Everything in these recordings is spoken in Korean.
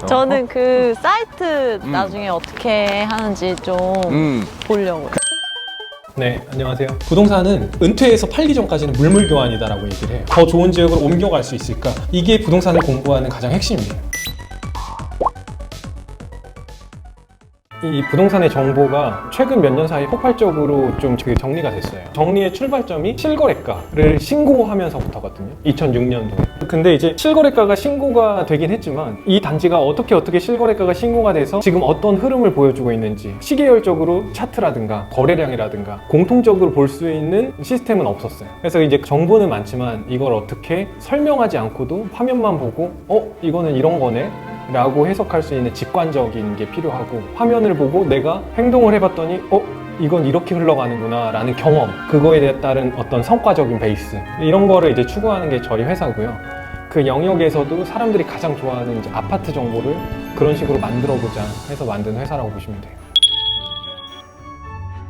저는 그 사이트 나중에 어떻게 하는지 좀 보려고요. 네, 안녕하세요. 부동산은 은퇴해서 팔기 전까지는 물물교환이다라고 얘기를 해요. 더 좋은 지역으로 옮겨갈 수 있을까? 이게 부동산을 공부하는 가장 핵심이에요. 이 부동산의 정보가 최근 몇 년 사이 폭발적으로 좀 정리가 됐어요. 정리의 출발점이 실거래가를 신고하면서부터거든요. 2006년도에. 근데 이제 실거래가가 신고가 되긴 했지만 이 단지가 어떻게 실거래가가 신고가 돼서 지금 어떤 흐름을 보여주고 있는지 시계열적으로 차트라든가 거래량이라든가 공통적으로 볼 수 있는 시스템은 없었어요. 그래서 이제 정보는 많지만 이걸 어떻게 설명하지 않고도 화면만 보고 이거는 이런 거네 라고 해석할 수 있는 직관적인 게 필요하고, 화면을 보고 내가 행동을 해봤더니 이건 이렇게 흘러가는구나 라는 경험, 그거에 따른 어떤 성과적인 베이스, 이런 거를 이제 추구하는 게 저희 회사고요. 그 영역에서도 사람들이 가장 좋아하는 이제 아파트 정보를 그런 식으로 만들어보자 해서 만든 회사라고 보시면 돼요.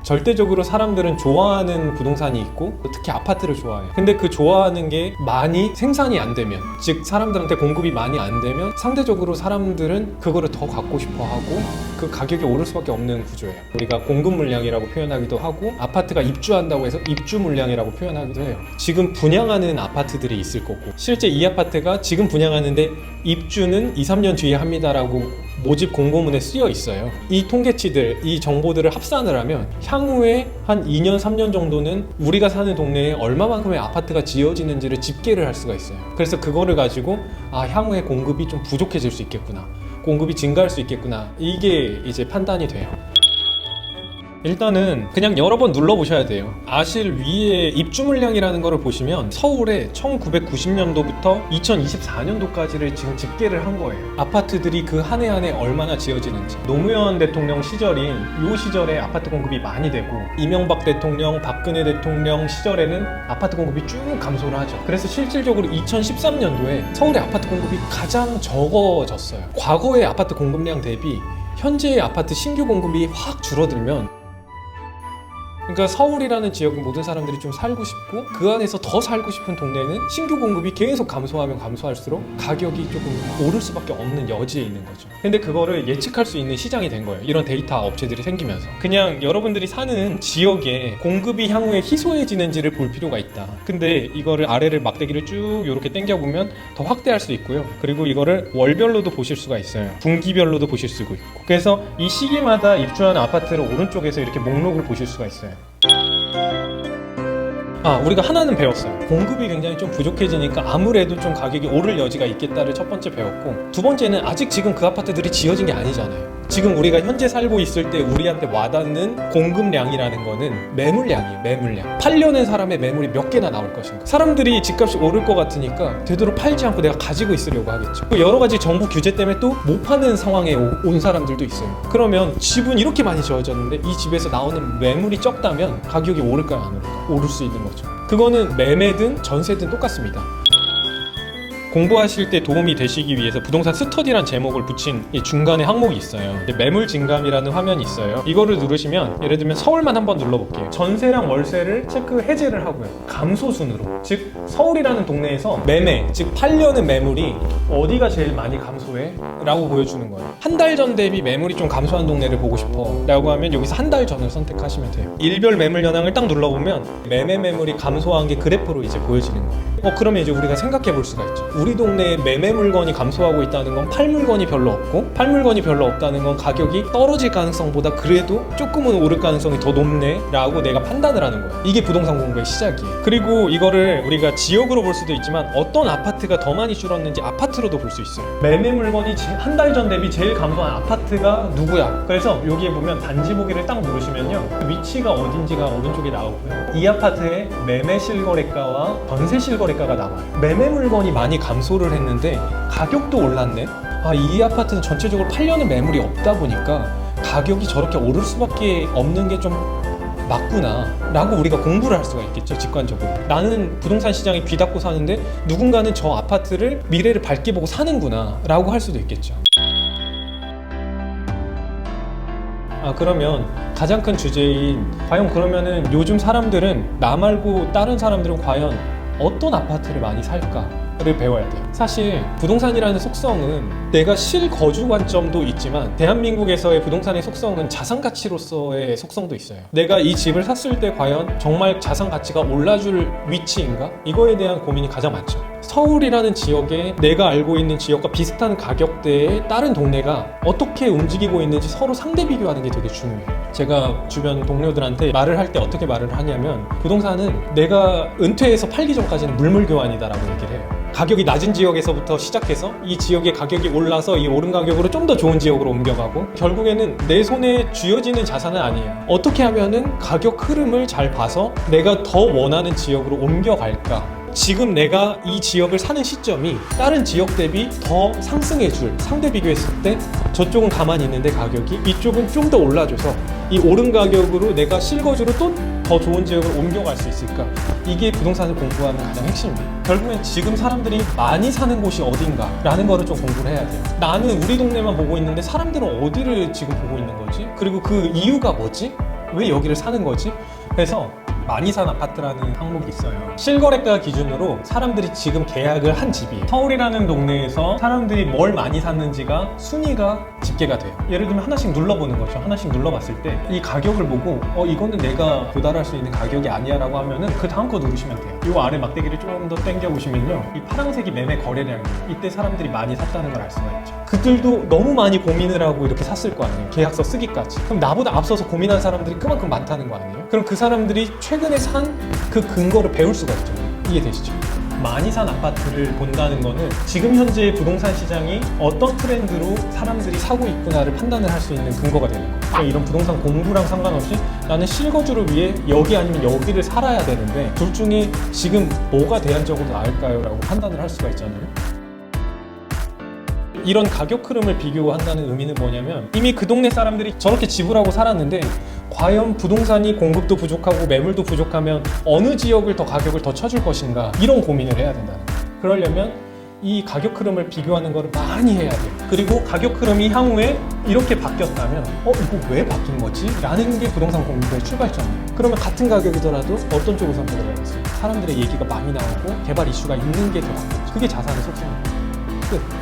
절대적으로 사람들은 좋아하는 부동산이 있고 특히 아파트를 좋아해요. 근데 그 좋아하는 게 많이 생산이 안 되면, 즉 사람들한테 공급이 많이 안 되면 상대적으로 사람들은 그거를 더 갖고 싶어 하고 그 가격이 오를 수밖에 없는 구조예요. 우리가 공급 물량이라고 표현하기도 하고 아파트가 입주한다고 해서 입주 물량이라고 표현하기도 해요. 지금 분양하는 아파트들이 있을 거고 실제 이 아파트가 지금 분양하는데 입주는 2, 3년 뒤에 합니다라고 모집 공고문에 쓰여 있어요. 이 통계치들, 이 정보들을 합산을 하면 향후에 한 2년, 3년 정도는 우리가 사는 동네에 얼마만큼의 아파트가 지어지는지를 집계를 할 수가 있어요. 그래서 그거를 가지고 향후에 공급이 좀 부족해질 수 있겠구나, 공급이 증가할 수 있겠구나, 이게 이제 판단이 돼요. 일단은 그냥 여러 번 눌러보셔야 돼요. 아실 위에 입주 물량이라는 거를 보시면 서울에 1990년도부터 2024년도까지를 지금 집계를 한 거예요. 아파트들이 그 한 해 한 해 얼마나 지어지는지. 노무현 대통령 시절인 요 시절에 아파트 공급이 많이 되고, 이명박 대통령, 박근혜 대통령 시절에는 아파트 공급이 쭉 감소를 하죠. 그래서 실질적으로 2013년도에 서울의 아파트 공급이 가장 적어졌어요. 과거의 아파트 공급량 대비 현재의 아파트 신규 공급이 확 줄어들면, 그러니까 서울이라는 지역은 모든 사람들이 좀 살고 싶고 그 안에서 더 살고 싶은 동네는 신규 공급이 계속 감소하면 감소할수록 가격이 조금 오를 수밖에 없는 여지에 있는 거죠. 근데 그거를 예측할 수 있는 시장이 된 거예요. 이런 데이터 업체들이 생기면서. 그냥 여러분들이 사는 지역에 공급이 향후에 희소해지는지를 볼 필요가 있다. 근데 이거를 아래를 막대기를 쭉 이렇게 당겨보면 더 확대할 수 있고요. 그리고 이거를 월별로도 보실 수가 있어요. 분기별로도 보실 수가 있고. 그래서 이 시기마다 입주하는 아파트를 오른쪽에서 이렇게 목록을 보실 수가 있어요. 우리가 하나는 배웠어요. 공급이 굉장히 좀 부족해지니까 아무래도 좀 가격이 오를 여지가 있겠다를 첫 번째 배웠고, 두 번째는 아직 지금 그 아파트들이 지어진 게 아니잖아요. 지금 우리가 현재 살고 있을 때 우리한테 와닿는 공급량이라는 거는 매물량이에요. 매물량. 팔려는 사람의 매물이 몇 개나 나올 것인가. 사람들이 집값이 오를 것 같으니까 되도록 팔지 않고 내가 가지고 있으려고 하겠죠. 여러 가지 정부 규제 때문에 또 못 파는 상황에 온 사람들도 있어요. 그러면 집은 이렇게 많이 지어졌는데 이 집에서 나오는 매물이 적다면 가격이 오를까요, 안 오를까요? 오를 수 있는 거죠. 그거는 매매든 전세든 똑같습니다. 공부하실 때 도움이 되시기 위해서 부동산 스터디란 제목을 붙인 이 중간에 항목이 있어요. 매물 증감이라는 화면이 있어요. 이거를 누르시면, 예를 들면 서울만 한번 눌러볼게요. 전세랑 월세를 체크 해제를 하고요. 감소 순으로, 즉 서울이라는 동네에서 매매, 즉 팔려는 매물이 어디가 제일 많이 감소해? 라고 보여주는 거예요. 한 달 전 대비 매물이 좀 감소한 동네를 보고 싶어 라고 하면 여기서 한 달 전을 선택하시면 돼요. 일별 매물 현황을 딱 눌러보면 매매 매물이 감소한 게 그래프로 이제 보여지는 거예요. 그러면 이제 우리가 생각해 볼 수가 있죠. 우리 동네에 매매 물건이 감소하고 있다는 건 팔 물건이 별로 없고, 팔 물건이 별로 없다는 건 가격이 떨어질 가능성보다 그래도 조금은 오를 가능성이 더 높네 라고 내가 판단을 하는 거예요. 이게 부동산 공부의 시작이에요. 그리고 이거를 우리가 지역으로 볼 수도 있지만 어떤 아파트가 더 많이 줄었는지 아파트로도 볼 수 있어요. 매매 물건이 한 달 전 대비 제일 감소한 아파트가 누구야? 그래서 여기에 보면 단지 보기를 딱 누르시면요, 위치가 어딘지가 오른쪽에 나오고요, 이 아파트의 매매 실거래가와 전세 실거래가가 나와요. 매매 물건이 많이 감소를 했는데 가격도 올랐네? 이 아파트는 전체적으로 팔려는 매물이 없다 보니까 가격이 저렇게 오를 수밖에 없는 게 좀 맞구나 라고 우리가 공부를 할 수가 있겠죠. 직관적으로 나는 부동산 시장에 귀 닫고 사는데 누군가는 저 아파트를 미래를 밝게 보고 사는구나 라고 할 수도 있겠죠. 그러면 가장 큰 주제인, 과연 그러면은 요즘 사람들은, 나 말고 다른 사람들은 과연 어떤 아파트를 많이 살까 가격을 배워야 돼요. 사실 부동산이라는 속성은 내가 실거주 관점도 있지만 대한민국에서의 부동산의 속성은 자산 가치로서의 속성도 있어요. 내가 이 집을 샀을 때 과연 정말 자산 가치가 올라줄 위치인가? 이거에 대한 고민이 가장 많죠. 서울이라는 지역에 내가 알고 있는 지역과 비슷한 가격대의 다른 동네가 어떻게 움직이고 있는지 서로 상대 비교하는 게 되게 중요해요. 제가 주변 동료들한테 말을 할 때 어떻게 말을 하냐면 부동산은 내가 은퇴해서 팔기 전까지는 물물교환이다라고 얘기를 해요. 가격이 낮은 지역에서부터 시작해서 이 지역의 가격이 올라서 이 오른 가격으로 좀 더 좋은 지역으로 옮겨가고 결국에는 내 손에 쥐어지는 자산은 아니에요. 어떻게 하면은 가격 흐름을 잘 봐서 내가 더 원하는 지역으로 옮겨갈까? 지금 내가 이 지역을 사는 시점이 다른 지역 대비 더 상승해줄 상대 비교했을 때 저쪽은 가만히 있는데 가격이 이쪽은 좀 더 올라줘서 이 오른 가격으로 내가 실거주로 또 더 좋은 지역으로 옮겨갈 수 있을까? 이게 부동산을 공부하는 가장 핵심이에요. 결국엔 지금 사람들이 많이 사는 곳이 어딘가 라는 거를 좀 공부를 해야 돼요. 나는 우리 동네만 보고 있는데 사람들은 어디를 지금 보고 있는 거지? 그리고 그 이유가 뭐지? 왜 여기를 사는 거지? 그래서 많이 산 아파트라는 항목이 있어요. 실거래가 기준으로 사람들이 지금 계약을 한 집이에요. 서울이라는 동네에서 사람들이 뭘 많이 샀는지가 순위가 집계가 돼요. 예를 들면 하나씩 눌러보는 거죠. 하나씩 눌러봤을 때 이 가격을 보고 이거는 내가 도달할 수 있는 가격이 아니야 라고 하면은 그 다음 거 누르시면 돼요. 이 아래 막대기를 좀 더 당겨 보시면요, 이 파란색이 매매 거래량이에요. 이때 사람들이 많이 샀다는 걸 알 수가 있죠. 그들도 너무 많이 고민을 하고 이렇게 샀을 거 아니에요. 계약서 쓰기까지. 그럼 나보다 앞서서 고민한 사람들이 그만큼 많다는 거 아니에요? 그럼 그 사람들이 최근에 산 그 근거를 배울 수가 있잖아요. 이해되시죠? 많이 산 아파트를 본다는 거는 지금 현재 부동산 시장이 어떤 트렌드로 사람들이 사고 있구나를 판단을 할 수 있는 근거가 되는 거예요. 그러니까 이런 부동산 공부랑 상관없이 나는 실거주를 위해 여기 아니면 여기를 살아야 되는데 둘 중에 지금 뭐가 대안적으로 나을까요? 라고 판단을 할 수가 있잖아요. 이런 가격 흐름을 비교한다는 의미는 뭐냐면 이미 그 동네 사람들이 저렇게 지불하고 살았는데 과연 부동산이 공급도 부족하고 매물도 부족하면 어느 지역을 더 가격을 더 쳐줄 것인가, 이런 고민을 해야 된다는 거예요. 그러려면 이 가격 흐름을 비교하는 거를 많이 해야 돼요. 그리고 가격 흐름이 향후에 이렇게 바뀌었다면 이거 왜 바뀐 거지? 라는 게 부동산 공부의 출발점이에요. 그러면 같은 가격이더라도 어떤 쪽을 선택을 해야겠어요? 사람들의 얘기가 많이 나오고 개발 이슈가 있는 게 더 낫겠죠. 그게 자산의 속성입니다. 끝.